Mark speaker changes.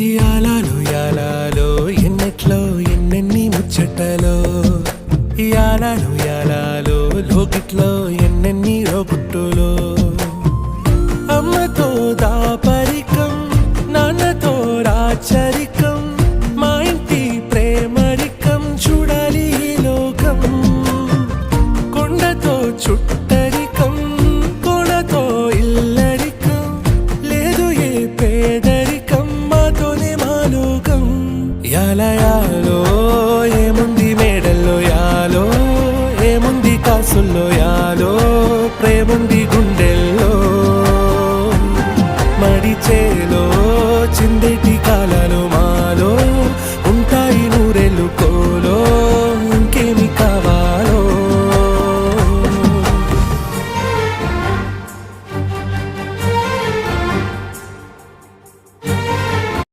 Speaker 1: యాలాలో యాలాలో ఎన్నెట్లో ఎన్నెన్ని ముచ్చటలో యాలాలో యాలాలో లోకిట్లో ఎన్నెన్ని రోగుట్టులో అమ్మతో దాపరికం నాన్నతో రాచరికం మా ఇంటి ప్రేమరికం చూడాలి ఈ లోకం కొండతో చుట్టరికం కొనతో ఇల్లరికం లేదు ఏ పేదరికం మాతోనే మా లోకం యాలయాలో ఏముంది మేడల్లో యాలో ఏముంది కాసుల్లో యాలో ప్రేముంది గుండె